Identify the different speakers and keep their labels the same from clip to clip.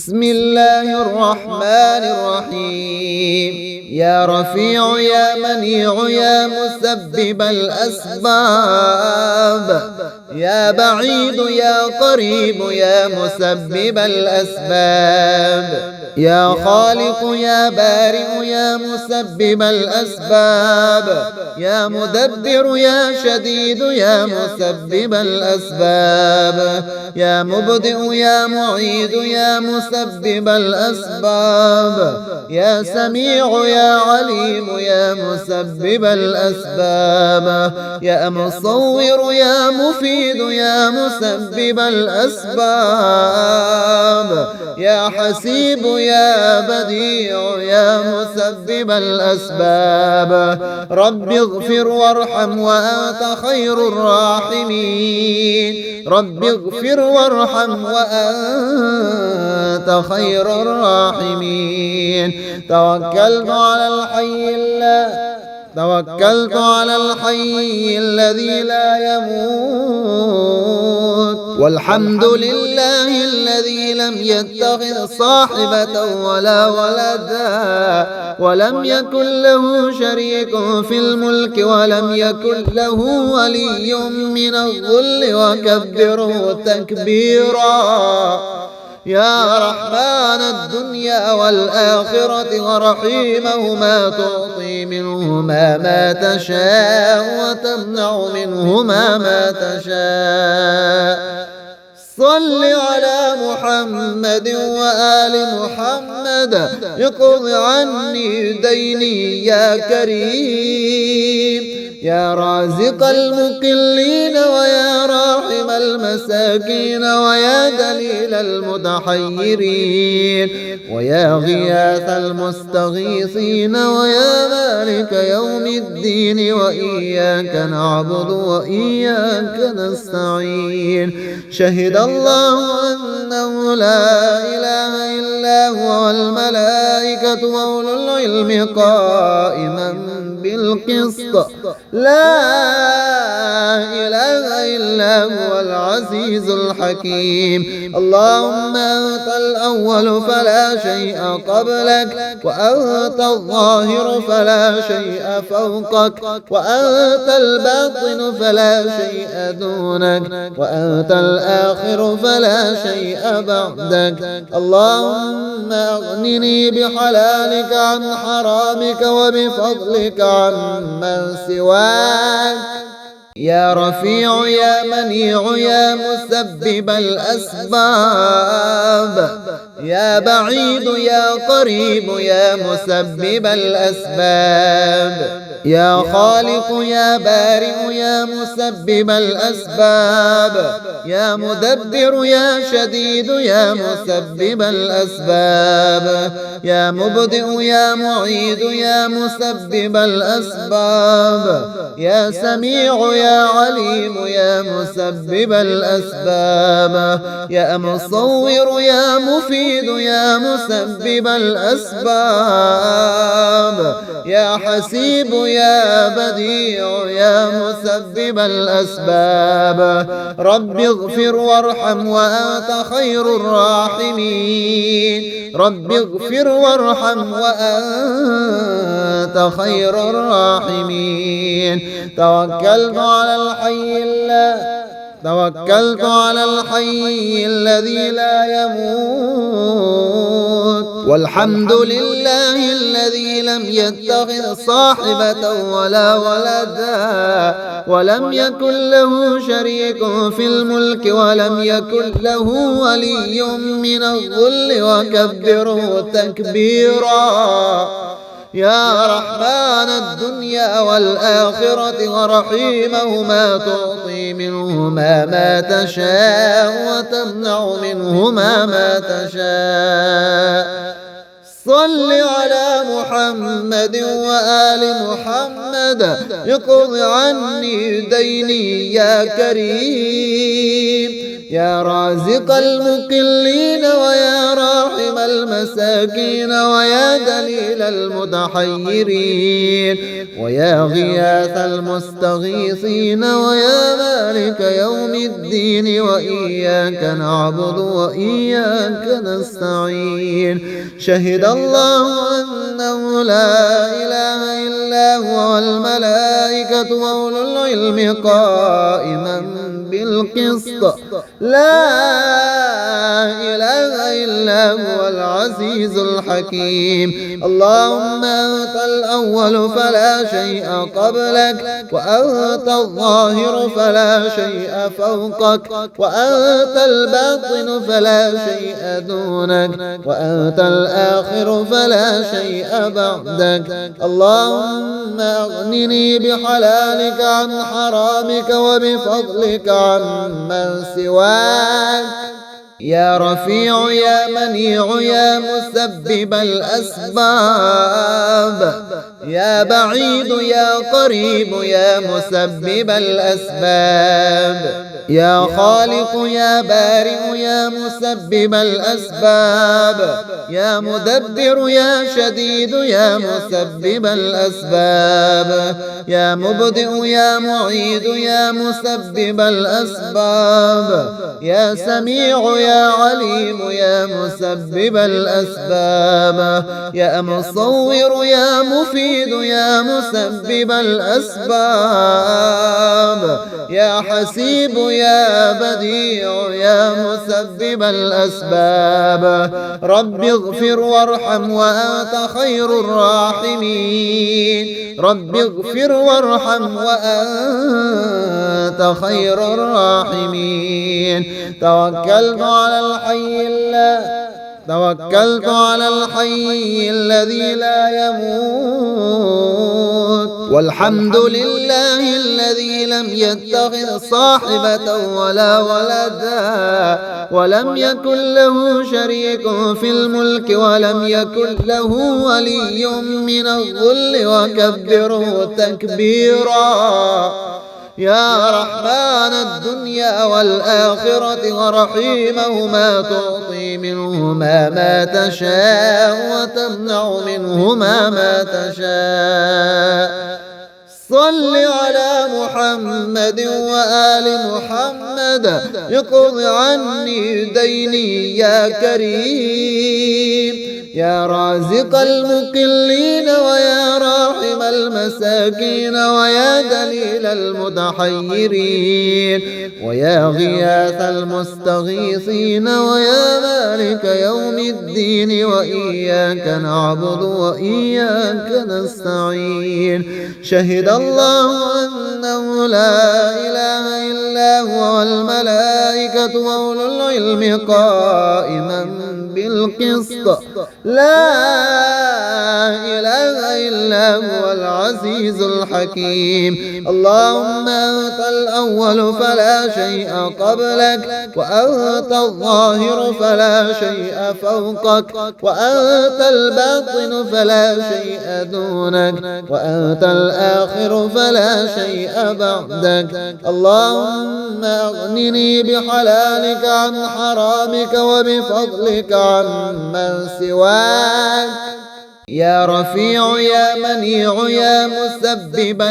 Speaker 1: بسم الله الرحمن الرحيم. يا رفيع يا منيع يا مسبب الأسباب، يا بعيد يا قريب يا مسبب الأسباب، يا خالق يا بارئ يا مسبب الأسباب، يا مدبر يا شديد يا مسبب الأسباب، يا مبدئ يا معيد يا مسبب الأسباب، يا سميع يا عليم يا مسبب الأسباب، يا مصور يا مفيد يا مسبب الأسباب، يا حسيب يا بديع يا مسبب الأسباب. رب اغفر وارحم وأنت خير الراحمين، رب اغفر وارحم وأنت خير الراحمين. توكلت على الحي الذي لا يموت، والحمد لله الذي لم يتخذ صاحبة ولا ولدا، ولم يكن له شريك في الملك، ولم يكن له ولي من الذل، وكبره تكبيرا. يا رحمن الدنيا والآخرة ورحيمهما، تعطي منهما ما تشاء وتمنع منهما ما تشاء. صل على محمد وآل محمد، اقض عني ديني يا كريم. يا رازق المقلين ويا راحم المساكين ويا دليل المتحيرين ويا غياث المستغيثين ويا مالك يوم الدين، وإياك نعبد وإياك نستعين. شهد الله أنه لا إله إلا هو والملائكة وأولو العلم قائما بالقسط، لا إله إلا هو العزيز الحكيم. اللهم أنت الأول فلا شيء قبلك، وأنت الظاهر فلا شيء فوقك، وأنت الباطن فلا شيء دونك، وأنت الآخر فلا شيء بعدك. اللهم أغنني بحلالك عن حرامك وبفضلك عمن سواك. يا رفيع يا منيع يا مسبب الأسباب، يا بعيد يا قريب يا مسبب الأسباب، يا خالق يا بارئ يا مسبب الأسباب، يا مدبر يا شديد يا مسبب الأسباب، يا مبدئ يا معيد يا مسبب الأسباب، يا سميع يا عليم يا مسبب الأسباب، يا مصور يا مفيد يا مسبب الأسباب، يا حسيب يا بديع يا مسبب الأسباب. رب اغفر وارحم وأنت خير الراحمين، رب اغفر وارحم وأنت خير الراحمين. توكلت على الحي الذي لا يموت، والحمد لله الذي لم يتخذ صاحبة ولا ولدا، ولم يكن له شريك في الملك، ولم يكن له ولي من الذل، وكبره تكبيرا. يا رحمن الدنيا والآخرة ورحيمهما، تعطي منهما ما تشاء وتمنع منهما ما تشاء. صل على محمد وآل محمد، اقض عني ديني يا كريم. يا رازق المقلين ويا راحم المساكين ويا دليل المتحيرين ويا غياث المستغيثين ويا مالك يوم الدين وإياك نعبد وإياك نستعين. شهد الله أنه لا إله إلا هو والملائكة وأولو العلم قائما بالقسط لا إله إلا هو العزيز الحكيم. اللهم أنت الأول فلا شيء قبلك وأنت الظاهر فلا شيء فوقك وأنت الباطن فلا شيء دونك وأنت الآخر فلا شيء بعدك. اللهم أغنني بحلالك عن حرامك وبفضلك عمن سواك. يا رفيع يا منيع يا مسبب الأسباب يا بعيد يا قريب يا مسبب الأسباب يا خالق يا بارئ يا مسبب الأسباب يا مدبر يا شديد يا مسبب الأسباب يا مبدئ يا معيد يا مسبب الأسباب يا سميع يا عليم يا مسبب الأسباب يا مصور يا مفيد يا مسبب الأسباب يا حسيب يا بديع يا مسبب الأسباب. رب اغفر وارحم وأنت خير الراحمين. رب اغفر وارحم وأنت خير الراحمين. توكلت على الحي الذي لا يموت. والحمد لله الذي لم يتخذ صاحبة ولا ولدا ولم يكن له شريك في الملك ولم يكن له ولي من الذل وكبره تكبيرا. يا رحمن الدنيا والآخرة ورحيمهما تعطي منهما ما تشاء وتمنع منهما ما تشاء. صل على محمد وآل محمد. اقض عني ديني يا كريم. يا رازق المقلين ويا راحم المساكين ويا دليل المتحيرين ويا غياث المستغيثين ويا مالك يوم الدين وإياك نعبد وإياك نستعين. شهد الله أنه لا إله إلا هو والملائكة وأولو العلم قائما بالقسط لا إله إلا هو العزيز الحكيم. اللهم أنت الأول فلا شيء قبلك وأنت الظاهر فلا شيء فوقك وأنت الباطن فلا شيء دونك وأنت الآخر فلا شيء بعدك. اللهم أغنني بحلالك عن حرامك وبفضلك عمن سواك. يا رفيع يا منيع يا مسبب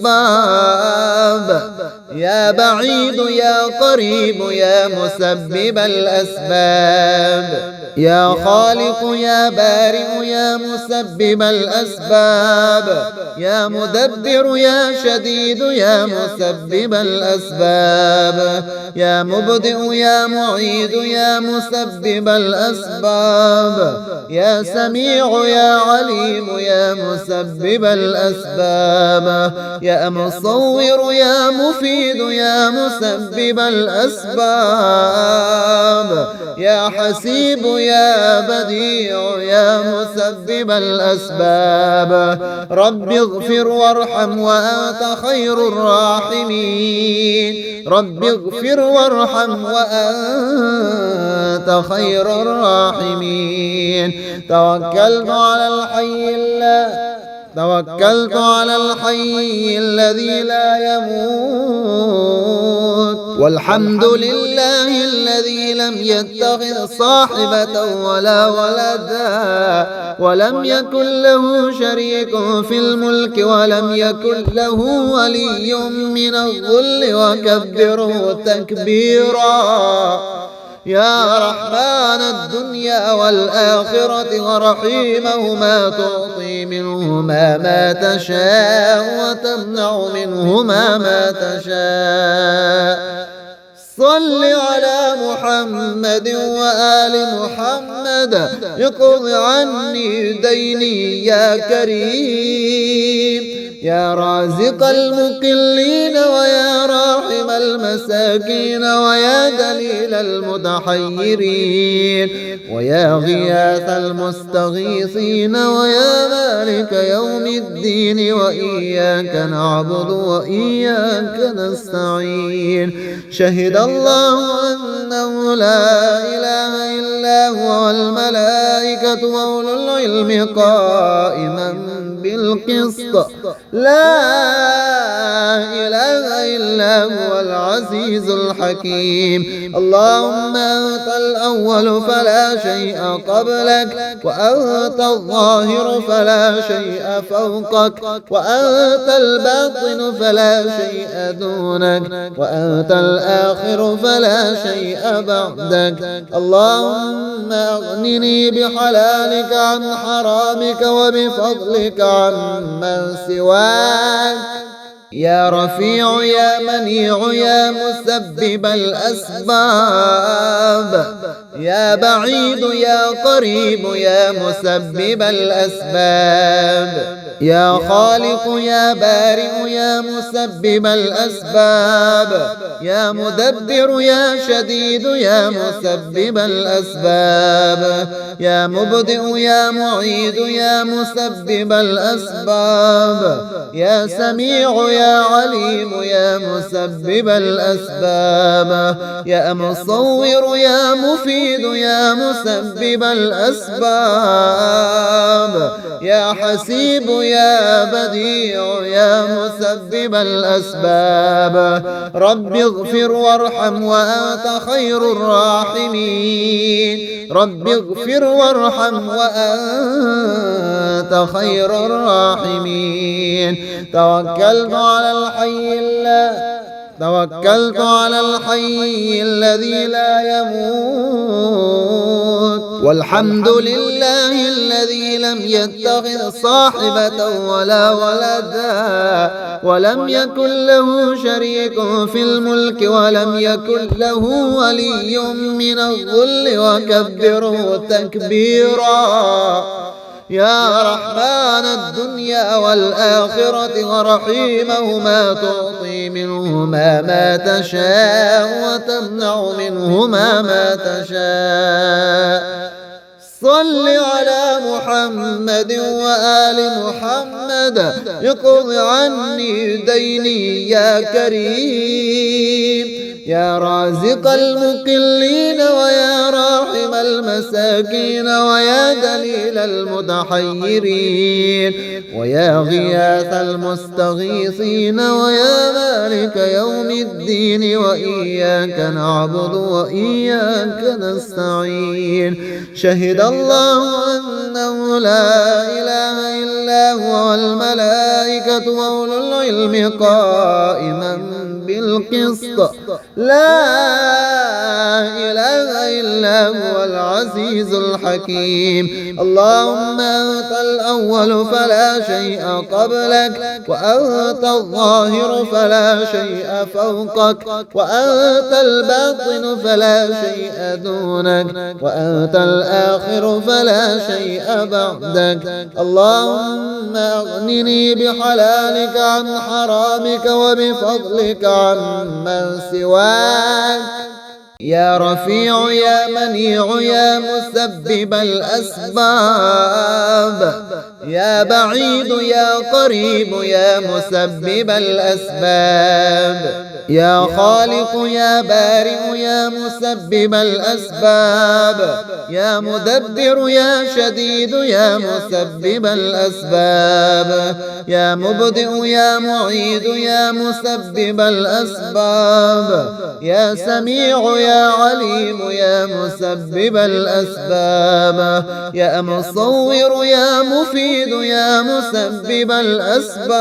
Speaker 1: الأسباب يا بعيد يا قريب يا مسبب الأسباب يا خالق يا بارئ يا مسبب الأسباب يا مدبر يا شديد يا مسبب الأسباب يا مبدئ يا معيد يا مسبب الأسباب يا سميع يا عليم يا مسبب الأسباب يا مصور يا مفيد يا مسبب الأسباب يا حسيب يا بديع يا مسبب الأسباب. رب اغفر وارحم وأنت خير الراحمين. رب اغفر وارحم وأنت خير الراحمين. توكلت على الحي الذي لا يموت. والحمد لله الذي لم يتخذ صاحبة ولا ولدا ولم يكن له شريك في الملك ولم يكن له ولي من الذل وكبره تكبيرا. يا رحمن الدنيا والآخرة ورحيمهما تعطي منهما ما تشاء وتمنع منهما ما تشاء. صل على محمد وآل محمد اقض عني ديني يا كريم. يا رازق المقلين ويا راحم المساكين ويا دليل المتحيرين ويا غياث المستغيثين ويا مالك يوم الدين وإياك نعبد وإياك نستعين. شهد الله أنه لا إله إلا هو والملائكة وأولو العلم قائما بالقسط. لا إله إلا هو العزيز الحكيم. اللهم أنت الأول فلا شيء قبلك وأنت الظاهر فلا شيء فوقك وأنت الباطن فلا شيء دونك وأنت الآخر فلا شيء بعدك. اللهم أغنني بحلالك عن حرامك وبفضلك عمن سواك. يا رفيع يا منيع يا مسبب الأسباب. يا بعيد يا قريب يا مسبب الأسباب. يا خالق يا بارئ يا مسبب الأسباب. يا مدبر يا شديد يا مسبب الأسباب. يا مبدئ يا معيد يا مسبب الأسباب. يا سميع يا عليم يا مسبب الأسباب. يا مصور يا مفيد يا مسبب الأسباب. يا حسيب يا بديع يا مسبب الأسباب. رب اغفر وارحم وأنت خير الراحمين. رب اغفر وارحم وأنت خير الراحمين. توكلت على الحي الذي لا يموت. والحمد لله الذي لم يتخذ صاحبة ولا ولدا ولم يكن له شريك في الملك ولم يكن له ولي من الذل وكبره تكبيرا. يا رحمن الدنيا والآخرة ورحيمهما تعطي منهما ما تشاء وتمنع منهما ما تشاء. صل على محمد وآل محمد اقض عني ديني يا كريم. يا رازق المقلين ويا راحم المساكين ويا دليل المتحيرين ويا غياث المستغيثين ويا مالك يوم الدين وإياك نعبد وإياك نستعين. شهد الله أنه لا إله إلا هو والملائكة وأولو العلم قائما بالقسط. لا إله إلا هو العزيز الحكيم. اللهم أنت الأول فلا شيء قبلك وأنت الظاهر فلا شيء فوقك وأنت الباطن فلا شيء دونك وأنت الآخر فلا شيء بعدك. اللهم أغنني بحلالك عن حرامك وبفضلك عمن سواك. يا رفيع يا منيع يا مسبب الأسباب. يا بعيد يا قريب يا مسبب الأسباب. يا خالق يا بارئ يا مسبب الأسباب، يا مدبر يا شديد يا مسبب الأسباب، يا مبدئ يا معيد يا مسبب الأسباب، يا سميع يا عليم يا مسبب الأسباب، يا مصور يا مفيد يا مسبب الأسباب،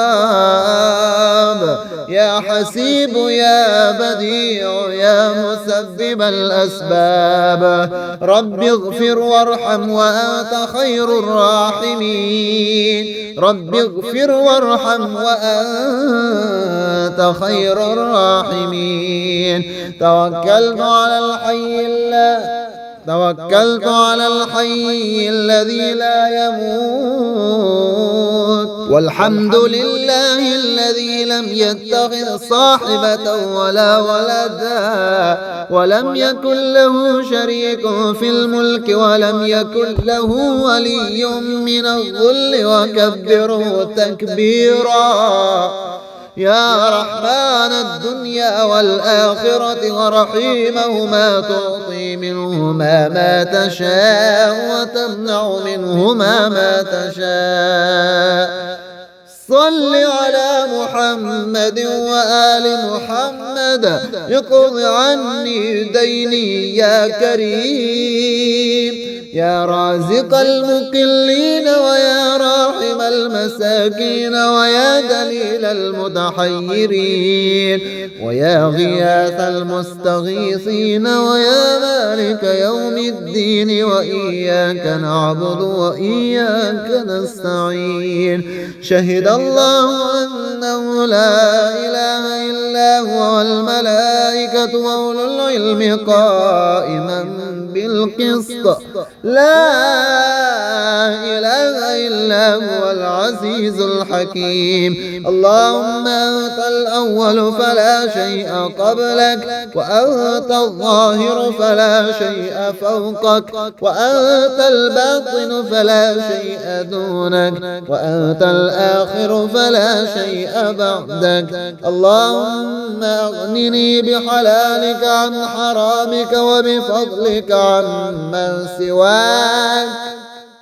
Speaker 1: يا حسيب يا بديع يا مسبب الأسباب. رب اغفر وارحم وأنت خير الراحمين، رب اغفر وارحم وأنت خير الراحمين. توكلت على الحي الذي لا يموت، والحمد لله الذي لم يتخذ صاحبة ولا ولدا، ولم يكن له شريك في الملك، ولم يكن له ولي من الذل، وكبره تكبيرا. يا رحمن الدنيا والآخرة ورحيمهما، تعطي منهما ما تشاء وتمنع منهما ما تشاء. صل على محمد وآل محمد، اقض عني ديني يا كريم. يا رازق المقلين ويا راحم المساكين ويا دليل المتحيرين ويا غياث المستغيثين ويا مالك يوم الدين، وإياك نعبد وإياك نستعين. شهد الله أنه لا إله إلا هو والملائكة وأولو العلم قائما بالقسط، لا إله إلا هو العزيز الحكيم. اللهم أنت الأول فلا شيء قبلك، وأنت الظاهر فلا شيء فوقك، وأنت الباطن فلا شيء دونك، وأنت الآخر فلا شيء بعدك. اللهم أغنني بحلالك عن حرامك وبفضلك عمن سواك.